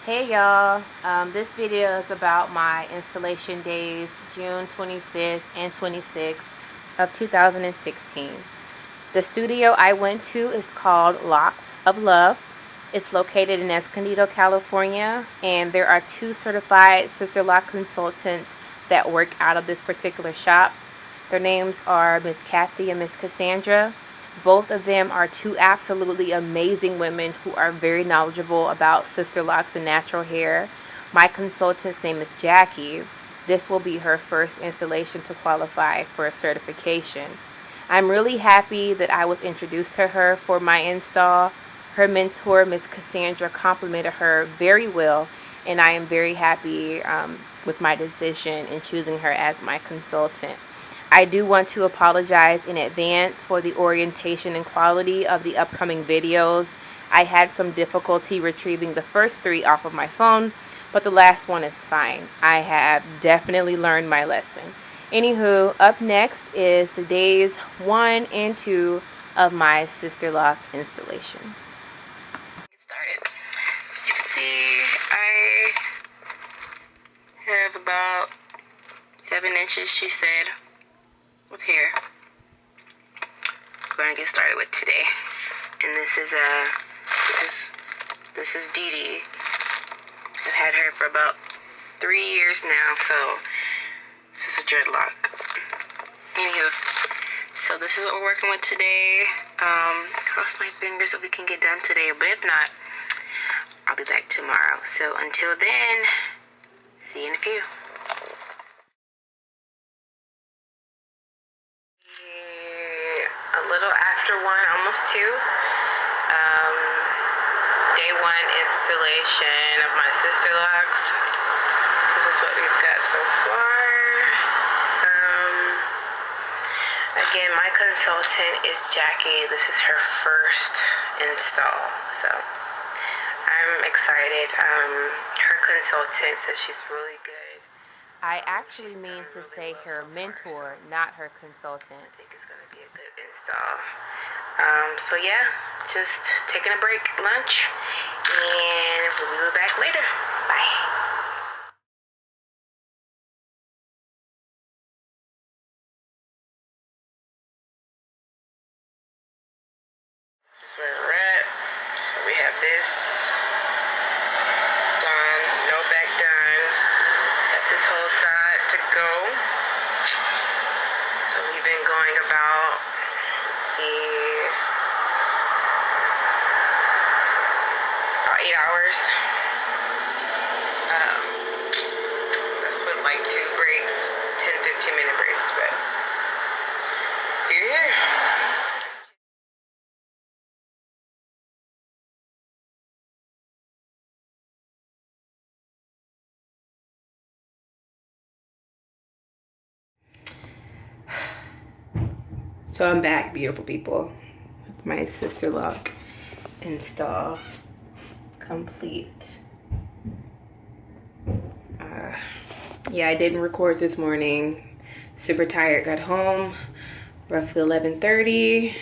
Hey y'all, this video is about my installation days June 25th and 26th of 2016. The studio I went to is called Locs of Love. It's located in Escondido, California, and there are 2 certified Sisterlock consultants that work out of this particular shop. Their names are Miss Kathy and Miss Cassandra. Both of them are 2 absolutely amazing women who are very knowledgeable about Sisterlocks and natural hair. My consultant's name is Jackie. This will be her first installation to qualify for a certification. I'm really happy that I was introduced to her for my install. Her mentor, Miss Cassandra, complimented her very well, and I am very happy with my decision in choosing her as my consultant. I do want to apologize in advance for the orientation and quality of the upcoming videos. I had some difficulty retrieving the first 3 off of my phone, but the last one is fine. I have definitely learned my lesson. Anywho, up next is the days 1 and 2 of my Sisterlock installation. Get started. As you can see, I have about 7 inches, she said, of hair. We're gonna get started with today, and this is Dee Dee. I've had her for about 3 years now, so this is a dreadlock. Anywho, so this is what we're working with today. Cross my fingers that we can get done today, but if not, I'll be back tomorrow. So until then, see you in a few. A little after 1, almost 2. Day 1 installation of my Sisterlocks. This is what we've got so far. Again, my consultant is Jackie. This is her first install, so I'm excited. Her consultant says she's really good. I actually mean to say her mentor, not her consultant. I think it's going to be a good install. So yeah, just taking a break, lunch, and we'll be back later. Bye. This is where we're at. So we have this done, no back done. Got this whole side to go. So we've been going about, let's see, about 8 hours. That's with like 2 breaks, 10-15 minute breaks, but here. So I'm back, beautiful people, with my Sisterlock install complete. Yeah, I didn't record this morning. Super tired. Got home roughly 11:30.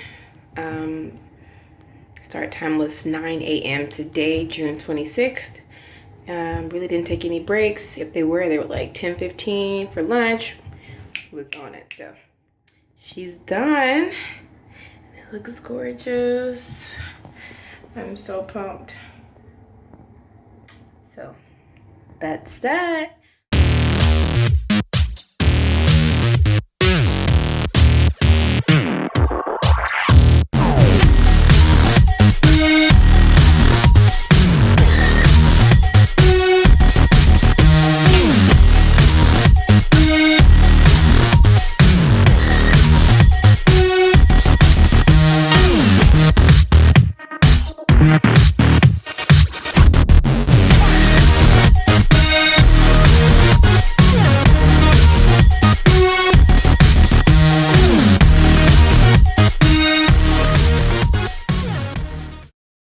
Start time was 9 a.m. today, June 26th. Really didn't take any breaks. If they were like 10-15 for lunch. Was on it, so. She's done. It looks gorgeous. I'm so pumped. So that's that.